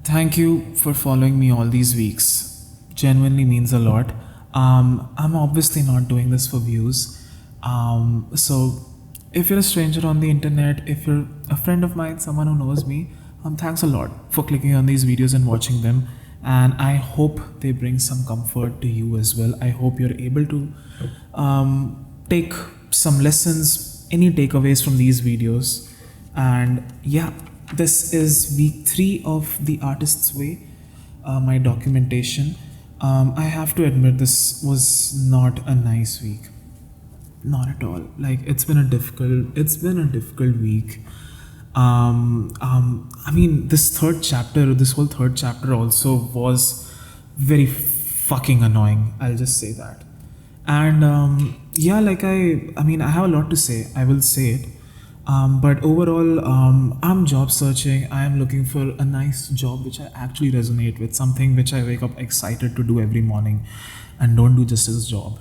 Thank you for following me all these weeks. Genuinely means a lot. I'm obviously not doing this for views. So, if you're a stranger on the internet, if you're a friend of mine, someone who knows me, thanks a lot for clicking on these videos and watching them. And I hope they bring some comfort to you as well. I hope you're able to take some lessons, any takeaways from these videos. And yeah, this is week 3 of The Artist's Way, my documentation. I have to admit, this was not a nice week. Not at all. Like, it's been a difficult week. I mean, this whole third chapter also was very fucking annoying. I'll just say that. And yeah, like I mean, I have a lot to say. I will say it. But overall, I'm job searching. I am looking for a nice job which I actually resonate with, something which I wake up excited to do every morning and don't do just as a job.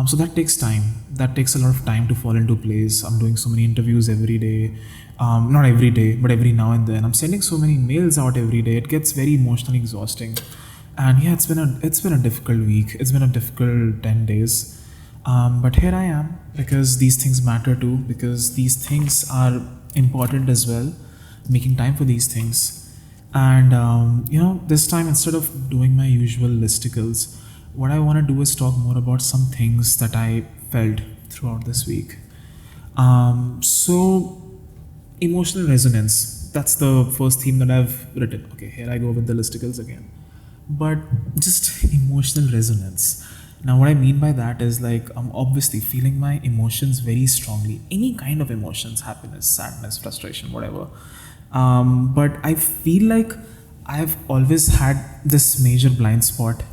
So that takes time. That takes a lot of time to fall into place. I'm doing so many interviews every day. Not every day, but every now and then. I'm sending so many mails out every day. It gets very emotionally exhausting. And yeah, it's been a difficult week. It's been a difficult 10 days. But here I am because these things matter too, because these things are important as well, making time for these things. And this time, instead of doing my usual listicles, what I want to do is talk more about some things that I felt throughout this week. So, emotional resonance. That's the first theme that I've written. Okay, here I go with the listicles again. But just emotional resonance. Now, what I mean by that is, like, I'm obviously feeling my emotions very strongly. Any kind of emotions, happiness, sadness, frustration, whatever. But I feel like I've always had this major blind spot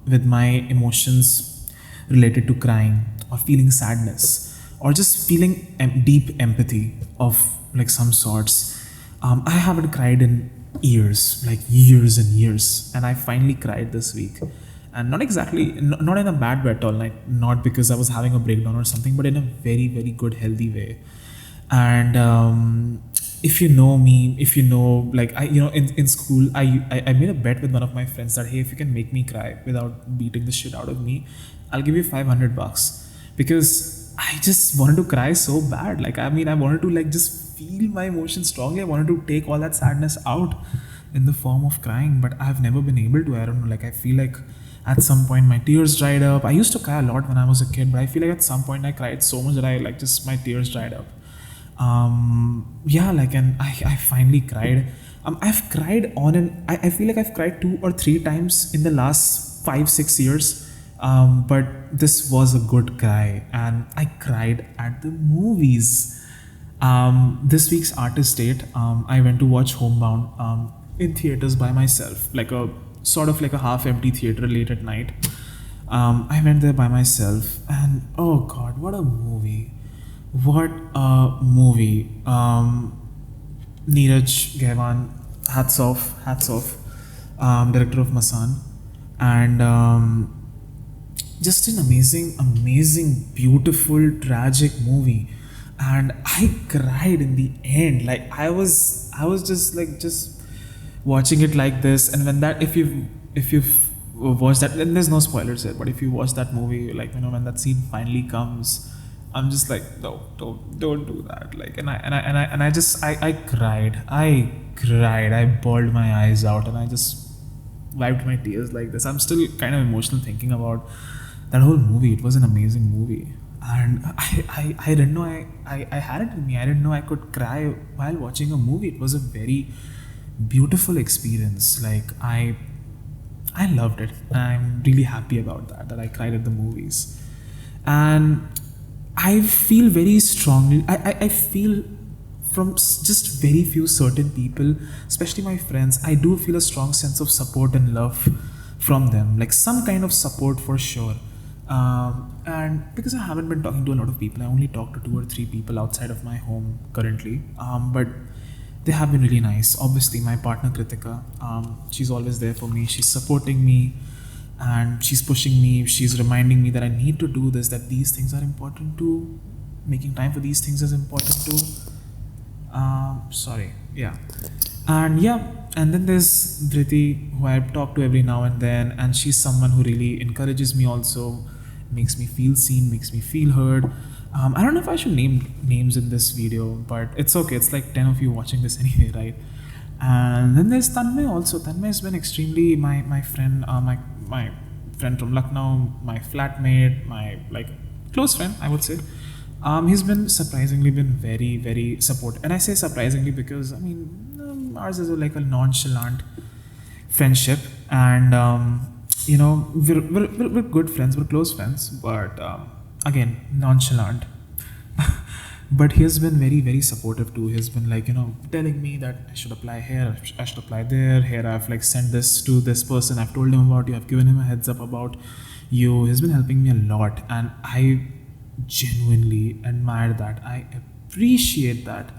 with my emotions related to crying or feeling sadness or just feeling deep empathy of like some sorts. I haven't cried in years, like years and years, and I finally cried this week. And not exactly, not in a bad way at all, like not because I was having a breakdown or something, but in a very, very good, healthy way. And if you know me, if you know, like in school, I made a bet with one of my friends that, hey, if you can make me cry without beating the shit out of me, I'll give you $500, because I just wanted to cry so bad. Like, I mean, I wanted to like just feel my emotions strongly. I wanted to take all that sadness out in the form of crying, but I've never been able to. I don't know, like I feel like at some point my tears dried up. I used to cry a lot when I was a kid, but I feel like at some point I cried so much that I like just my tears dried up. Yeah, like, and I finally cried. I've cried on and I feel like I've cried 2 or 3 times in the last 5-6 years. But this was a good cry, and I cried at the movies. This week's artist date, I went to watch Homebound in theaters by myself, like a sort of like a half-empty theater late at night. I went there by myself, and oh god, what a movie! What a movie! Neeraj Gaiwan, hats off, hats off. Director of Masan, and just an amazing, amazing, beautiful, tragic movie. And I cried in the end. Like I was just watching it like this. And when that, if you've watched that, then there's no spoilers here. But if you watch that movie, like when that scene finally comes, I'm just like, no, don't do that. Like, and I just I cried. I bawled my eyes out, and I just wiped my tears like this. I'm still kind of emotional thinking about that whole movie. It was an amazing movie, and I didn't know I had it in me. I didn't know I could cry while watching a movie. It was a very beautiful experience. Like, I loved it. I'm really happy about that I cried at the movies. And I feel very strongly, I feel from just very few certain people, especially my friends, I do feel a strong sense of support and love from them, like some kind of support for sure. And because I haven't been talking to a lot of people, I only talk to 2 or 3 people outside of my home currently. But they have been really nice. Obviously, my partner Kritika, she's always there for me. She's supporting me, and she's pushing me. She's reminding me that I need to do this, that these things are important too. Making time for these things is important too. Sorry, yeah. And yeah, and then there's Dhriti, who I talk to every now and then, and she's someone who really encourages me also, makes me feel seen, makes me feel heard. I don't know if I should name names in this video, but it's okay. It's like 10 of you watching this anyway, right? And then there's Tanmay also. Tanmay has been extremely my friend, my friend from Lucknow, my flatmate, my like close friend, I would say. He's been surprisingly been very supportive, and I say surprisingly because I mean ours is like a nonchalant friendship, and we're good friends, we're close friends, but again nonchalant. But he has been very supportive too. He's been like telling me that I should apply here, I should apply there. Here I've like sent this to this person, I've told him about you, I've given him a heads up about you. He's been helping me a lot, and I genuinely admire that. I appreciate that.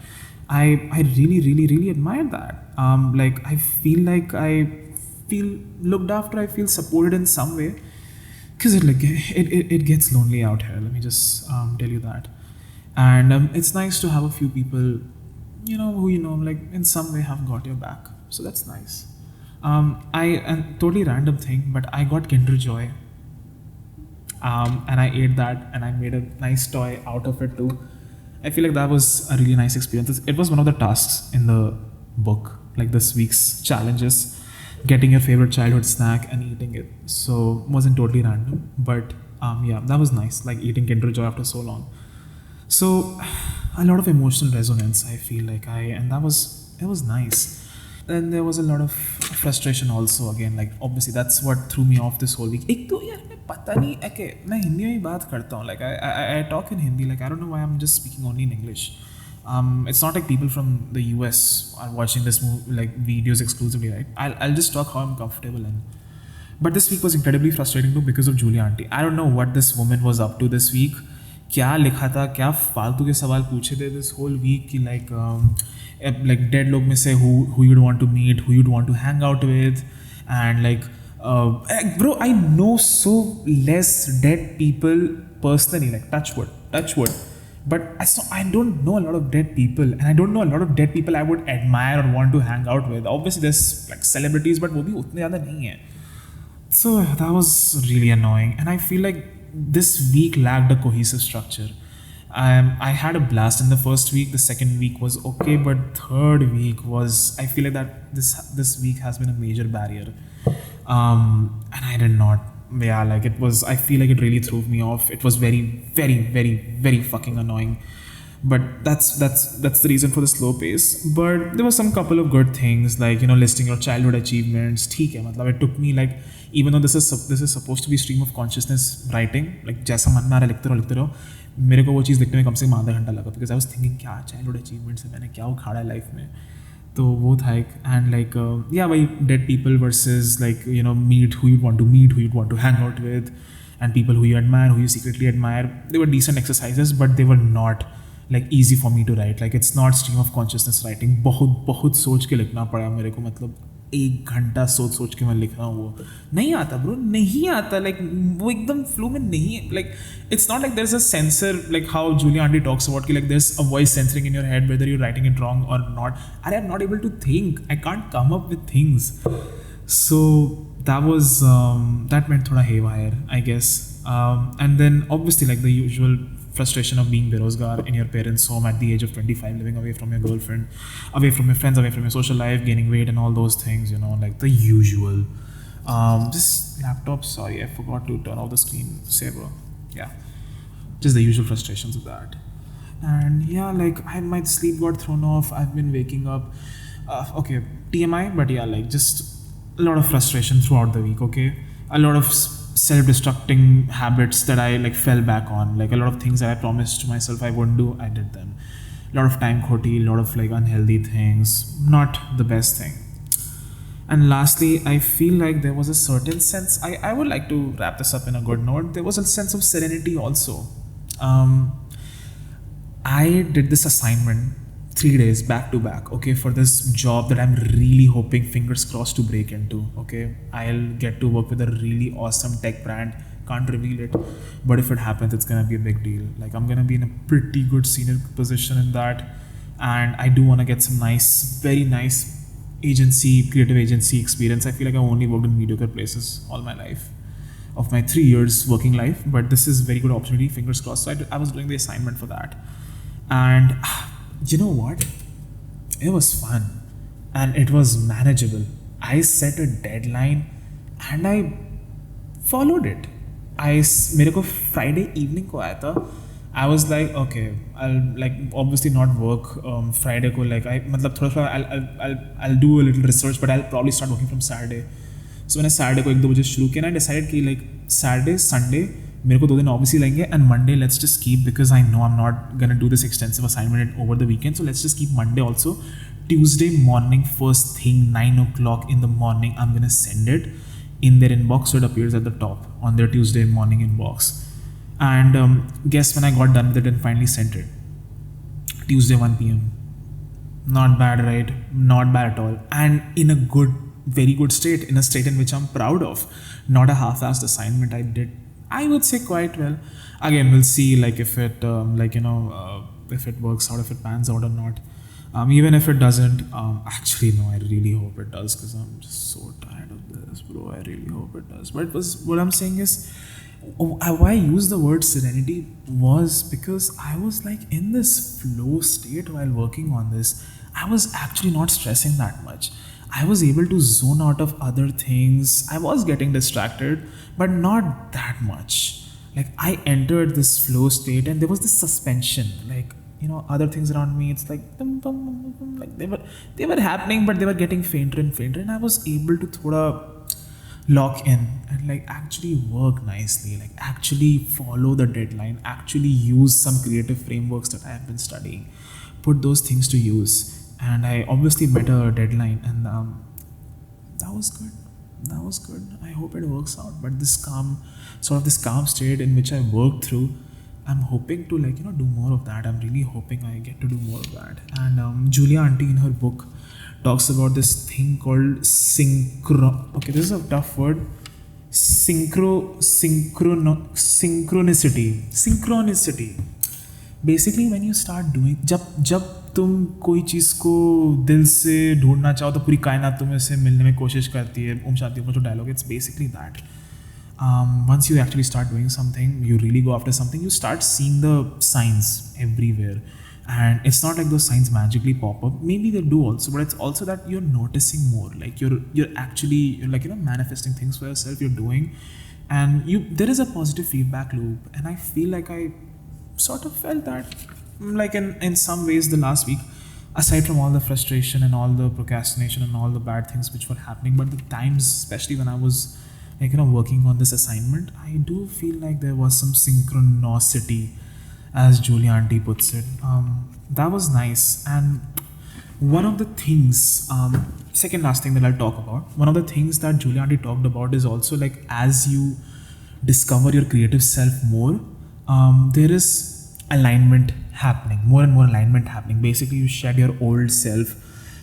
I really admire that. Like I feel looked after, I feel supported in some way, because it gets lonely out here, let me just tell you that. And it's nice to have a few people who like in some way have got your back, so that's nice. I and totally random thing, but I got Kinder Joy, and I ate that, and I made a nice toy out of it too. I feel like that was a really nice experience. It was one of the tasks in the book, like this week's challenges, getting your favorite childhood snack and eating it. So wasn't totally random, but yeah, that was nice, like eating Kinder Joy after so long. So a lot of emotional resonance, I feel like and that was it was nice. Then there was a lot of frustration also, again, like obviously that's what threw me off this whole week. एक तो यार मैं पता नहीं, okay, मैं हिंदी में ही बात करता हूँ, like I talk in Hindi, like I don't know why I'm just speaking only in English. It's not like people from the US are watching this like videos exclusively, right? I'll just talk how I'm comfortable in. But this week was incredibly frustrating too because of Julia auntie. I don't know what this woman was up to this week. क्या लिखा था, क्या फालतू के सवाल पूछे थे this whole week कि like dead लोग में से who you'd want to meet, who you'd want to hang out with, and like bro, I know so less dead people personally, like touch wood, but I don't know a lot of dead people, and I don't know a lot of dead people I would admire or want to hang out with. Obviously there's like celebrities, but वो भी उतने ज़्यादा नहीं है. So that was really annoying, and I feel like this week lacked a cohesive structure. I had a blast in the first week. The second week was okay, but third week was, I feel like that this week has been a major barrier. And I did not. Yeah, like it was. I feel like it really threw me off. It was very fucking annoying. But that's the reason for the slow pace. But there were some couple of good things, like listing your childhood achievements. ठीक है, मतलब it took me like, even though this is supposed to be stream of consciousness writing, like जैसा मन में आ रहा लिखते रहो, मेरे को वो चीज़ लिखने में कम से कम आधा घंटा लगा, because I was thinking क्या childhood achievements है, मैंने क्या उखाड़ा है लाइफ में. तो वो था एक, and like yeah, भाई dead people versus like meet who you'd want to meet, who you'd want to hang out with, and people who you admire, who you secretly admire. They were decent exercises, but they were not like easy for me to write. Like it's not stream of consciousness writing. बहुत सोच के लिखना पड़ा मेरे को, मतलब 1 घंटा सोच के मैं लिख रहा हूँ. वो नहीं आता ब्रो, नहीं आता. like वो एकदम फ्लो में नहीं है. like it's not like there's a censor, like how Julia Andy talks about कि like there's a voice censoring in your head whether you're writing it wrong or not. I'm not able to think, I can't come up with things. So that was that meant thoda haywire, I guess. And then obviously like the usual frustration of being berozgar in your parents' home at the age of 25, living away from your girlfriend, away from your friends, away from your social life, gaining weight and all those things, like the usual. This laptop, sorry, I forgot to turn off the screen saver. Yeah, just the usual frustrations of that. And yeah, like my sleep got thrown off. I've been waking up. Okay, TMI, but yeah, like just a lot of frustration throughout the week. Okay, a lot of self-destructing habits that I like fell back on. Like a lot of things that I promised to myself I wouldn't do, I did them. A lot of time khoti, a lot of like unhealthy things, not the best thing. And lastly, I feel like there was a certain sense, I would like to wrap this up in a good note. There was a sense of serenity also. I did this assignment 3 days back to back, okay, for this job that I'm really hoping, fingers crossed, to break into. Okay, I'll get to work with a really awesome tech brand. Can't reveal it, but if it happens, it's gonna be a big deal. Like I'm gonna be in a pretty good senior position in that, and I do want to get some nice, very nice creative agency experience. I feel like I only worked in mediocre places all my life, of my 3 years working life. But this is very good opportunity, fingers crossed. So I was doing the assignment for that, and you know what? It was fun, and it was manageable. I set a deadline, and I followed it. मेरे को Friday evening को आया था. I was like, okay, I'll like obviously not work Friday को, like I मतलब थोड़ा सा I'll do a little research, but I'll probably start working from Saturday. So मैंने Saturday को 1-2 बजे शुरू किया, and I decided कि like Saturday Sunday मेरे को 2 दिन obviously लेंगे, and Monday let's just keep, because I know I'm not gonna do this extensive assignment over the weekend, so let's just keep Monday also. Tuesday morning, first thing, 9 o'clock in the morning, I'm gonna send it in their inbox, so it appears at the top on their Tuesday morning inbox. And guess when I got done with it and finally sent it? Tuesday 1 p.m. Not bad, right? Not bad at all. And in a good, very good state, in a state in which I'm proud of. Not a half-assed assignment. I did, I would say, quite well. Again, we'll see like if it if it works out, if it pans out or not. Even if it doesn't, actually no, I really hope it does, because I'm just so tired of this, bro. I really hope it does. But what I'm saying is, why I use the word serenity was because I was like in this flow state while working on this. I was actually not stressing that much. I was able to zone out of other things. I was getting distracted, but not that much. Like I entered this flow state, and there was this suspension, like, you know, other things around me, it's like bum, bum, bum, bum, like they were happening, but they were getting fainter and fainter, and I was able to thoda lock in and like actually work nicely, like actually follow the deadline, actually use some creative frameworks that I have been studying, put those things to use. And I obviously met a deadline, and that was good. That was good. I hope it works out. But this calm state in which I worked through, I'm hoping to, like, you know, do more of that. I'm really hoping I get to do more of that. And Julia Auntie in her book talks about this thing called okay, this is a tough word. Synchronicity. Basically, when you start doing, जब तुम कोई चीज़ को दिल से ढूंढना चाहो तो पूरी कायनात तुम्हें से मिलने में कोशिश करती है. ओम शांति ओम जो dialogue, it's basically that. Once you actually start doing something, you really go after something, you start seeing the signs everywhere. And it's not like those signs magically pop up. Maybe they do also, but it's also that you're noticing more. Like you're actually, like, you know, manifesting things for yourself. You're doing, and there is a positive feedback loop. And I feel like I sort of felt that, like in some ways, the last week, aside from all the frustration and all the procrastination and all the bad things which were happening, but the times, especially when I was, like, you know, working on this assignment, I do feel like there was some synchronicity, as Julia Auntie puts it. That was nice. And one of the things, second last thing that I'll talk about, one of the things that Julia Auntie talked about is also, like, as you discover your creative self more, there is alignment happening, more and more alignment happening. Basically, you shed your old self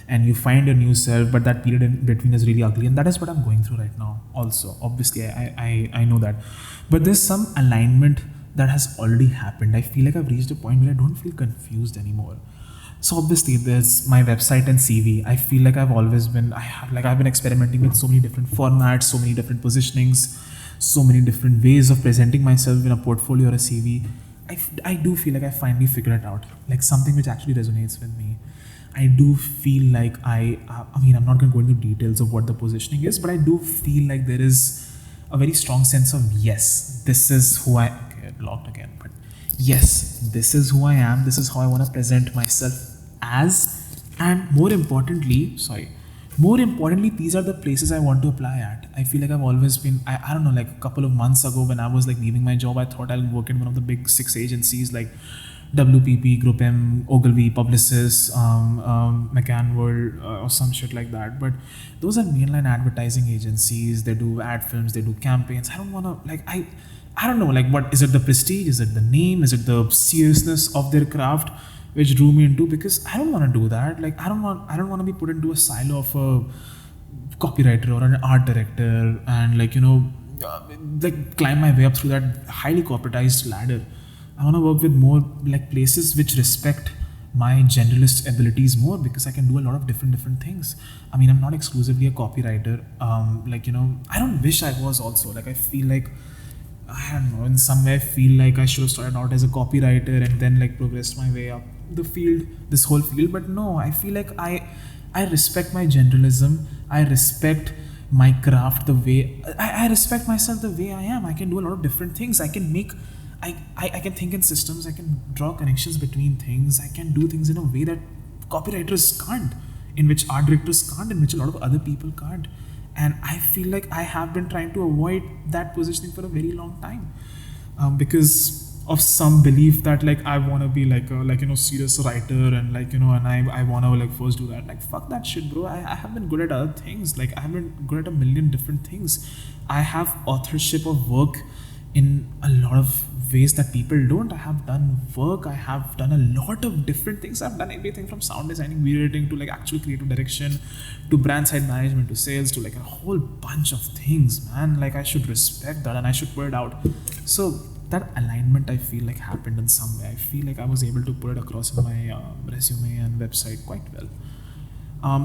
and you find your new self, but that period in between is really ugly, and that is what I'm going through right now also. Obviously, I know that, but there's some alignment that has already happened. I feel like I've reached a point where I don't feel confused anymore. So obviously there's my website and CV. I feel like I've been experimenting with so many different formats, so many different positionings, so many different ways of presenting myself in a portfolio or a CV. I do feel like I finally figured it out, like something which actually resonates with me. I do feel like I mean, I'm not going to go into details of what the positioning is, but I do feel like there is a very strong sense of, yes, this is who locked again, but yes, this is who I am, this is how I want to present myself as, and more importantly, these are the places I want to apply at. I feel like I've always been, I don't know, like a couple of months ago when I was like leaving my job, I thought I'll work in one of the big 6 agencies like WPP, Group M, Ogilvy, Publicis, McCann World, or some shit like that. But those are mainline advertising agencies. They do ad films, they do campaigns. I don't want to, like, I don't know, like, what is it, the prestige, is it the name, is it the seriousness of their craft which drew me into? Because I don't want to do that. Like, I don't want to be put into a silo of a copywriter or an art director and, like, you know, like climb my way up through that highly corporatized ladder. I want to work with more like places which respect my generalist abilities more, because I can do a lot of different things. I mean, I'm not exclusively a copywriter. I don't wish I was also. Like, I feel like, I don't know, in some way I feel like I should have started out as a copywriter and then like progressed my way up the field, this whole field. But no, I feel like I respect my generalism. I respect my craft the way I respect myself the way I am. I can do a lot of different things. I can make I can think in systems, I can draw connections between things, I can do things in a way that copywriters can't, in which art directors can't, in which a lot of other people can't. And I feel like I have been trying to avoid that positioning for a very long time, because of some belief that like I want to be like a serious writer, and and I want to like first do that. Like, fuck that shit, bro. I have been good at other things. Like, I have been good at a million different things. I have authorship of work in a lot of ways that people don't. I have done work, I have done a lot of different things. I've done everything from sound designing, video editing, to like actual creative direction, to brand side management, to sales, to like a whole bunch of things, man. Like, I should respect that and I should put it out. So that alignment, I feel like, happened in some way. I feel like I was able to put it across in my resume and website quite well.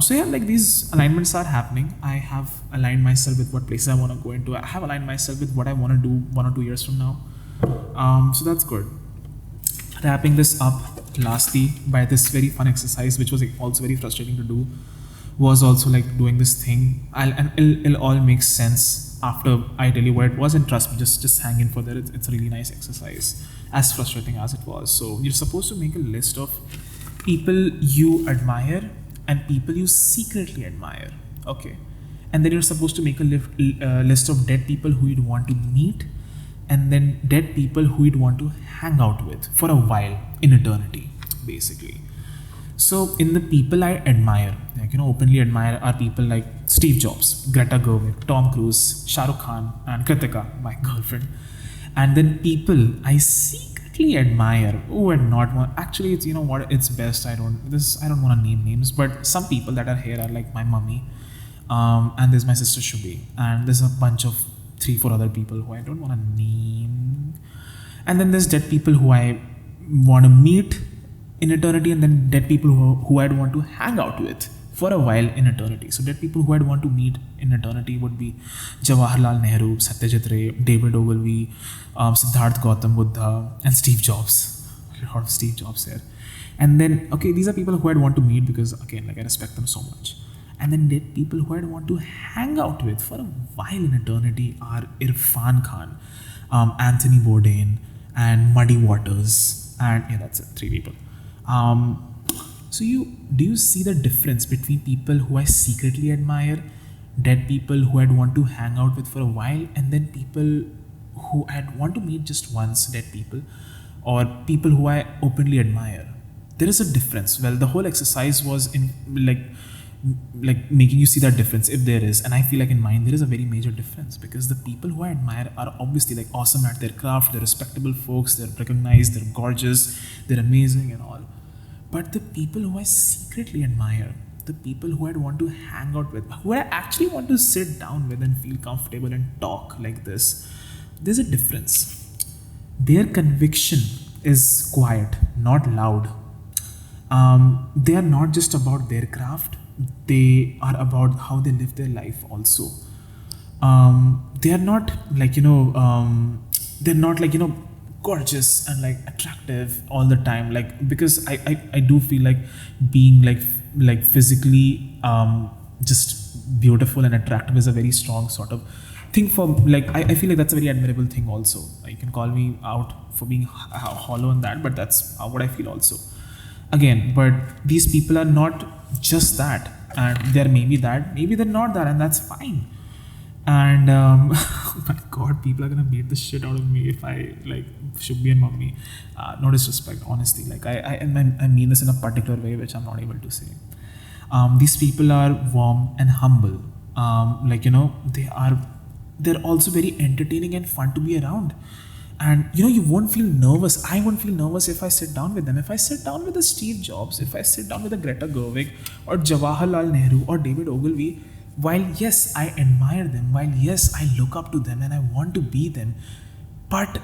So yeah, like, these alignments are happening. I have aligned myself with what places I want to go into. I have aligned myself with what I want to do 1 or 2 years from now. So that's good. Wrapping this up lastly by this very fun exercise, which was also very frustrating to do, was also like doing this thing. It'll all make sense after I tell you what it was, and trust me, just hang in for that. It's a really nice exercise, as frustrating as it was. So you're supposed to make a list of people you admire and people you secretly admire. Okay. And then you're supposed to make a list of dead people who you'd want to meet, and then dead people who you'd want to hang out with for a while, in eternity, basically. So in the people I admire, like, openly admire, are people like Steve Jobs, Greta Gerwig, Tom Cruise, Shah Rukh Khan, and Kritika, my girlfriend. And then people I secretly admire, and not one. Actually, it's, it's best I don't want to name names, but some people that are here are like my mummy, and there's my sister Shubhi, and there's a bunch of 3-4 other people who I don't want to name. And then there's dead people who I want to meet in eternity, and then dead people who I'd want to hang out with for a while in eternity. So dead people who I'd want to meet in eternity would be Jawaharlal Nehru, Satyajit Ray, David Ogilvy, Siddharth Gautam Buddha, and Steve Jobs. A lot of Steve Jobs here. And then, okay, these are people who I'd want to meet because, again, like, I respect them so much. And then dead people who I'd want to hang out with for a while in eternity are Irfan Khan, Anthony Bourdain, and Muddy Waters. And yeah, that's it, 3 people. So do you see the difference between people who I secretly admire, dead people who I'd want to hang out with for a while, and then people who I'd want to meet just once, dead people, or people who I openly admire? There is a difference. Well, the whole exercise was in like making you see that difference, if there is. And I feel like in mine there is a very major difference, because the people who I admire are obviously like awesome at their craft, they're respectable folks, they're recognized, they're gorgeous, they're amazing and all. But the people who I secretly admire, the people who I'd want to hang out with, who I actually want to sit down with and feel comfortable and talk like this, there's a difference. Their conviction is quiet, not loud. They are not just about their craft, they are about how they live their life also. They are not like, they're not like, gorgeous and like attractive all the time, like, because I do feel like being like physically just beautiful and attractive is a very strong sort of thing for, like, I feel like that's a very admirable thing also. You can call me out for being hollow on that, but that's what I feel also. Again, but these people are not just that, and they're maybe that, maybe they're not that, and that's fine. And oh my god, people are gonna beat the shit out of me if I like Shubhi and Mummy. No disrespect, honestly. Like, I mean this in a particular way, which I'm not able to say. These people are warm and humble. They're also very entertaining and fun to be around. And you won't feel nervous. I won't feel nervous if I sit down with them. If I sit down with a Steve Jobs, if I sit down with a Greta Gerwig or Jawaharlal Nehru or David Ogilvy, while yes, I admire them, while yes, I look up to them and I want to be them, but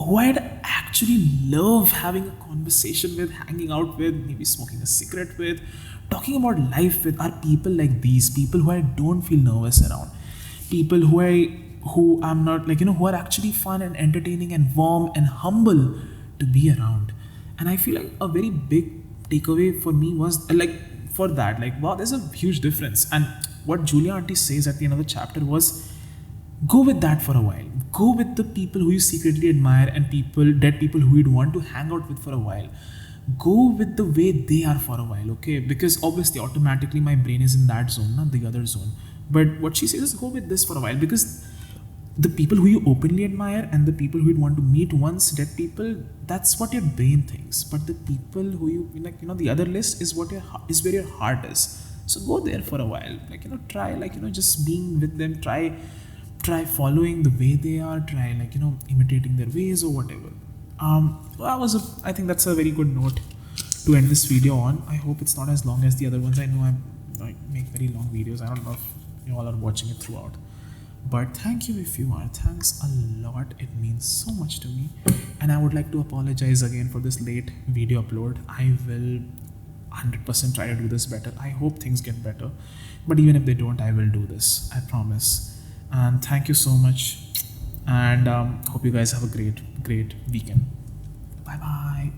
who I'd actually love having a conversation with, hanging out with, maybe smoking a cigarette with, talking about life with, are people like these, people who I don't feel nervous around, people who I'm not like, who are actually fun and entertaining and warm and humble to be around. And I feel like a very big takeaway for me was like, for that, like, wow, there's a huge difference. And what Julia Auntie says at the end of the chapter was, go with that for a while. Go with the people who you secretly admire and dead people who you'd want to hang out with for a while. Go with the way they are for a while, okay? Because obviously, automatically, my brain is in that zone, not the other zone. But what she says is, go with this for a while, because the people who you openly admire and the people who you'd want to meet once, dead people, that's what your brain thinks. But the people who you like, the other list is is where your heart is. So go there for a while, like, try, like, just being with them, try following the way they are, try, like, imitating their ways or whatever. I think that's a very good note to end this video on. I hope it's not as long as the other ones. I know I make very long videos. I don't know if you all are watching it throughout, but thank you if you are. Thanks a lot. It means so much to me. And I would like to apologize again for this late video upload. I will 100% try to do this better. I hope things get better, but even if they don't, I will do this, I promise. And thank you so much, and hope you guys have a great weekend. Bye bye.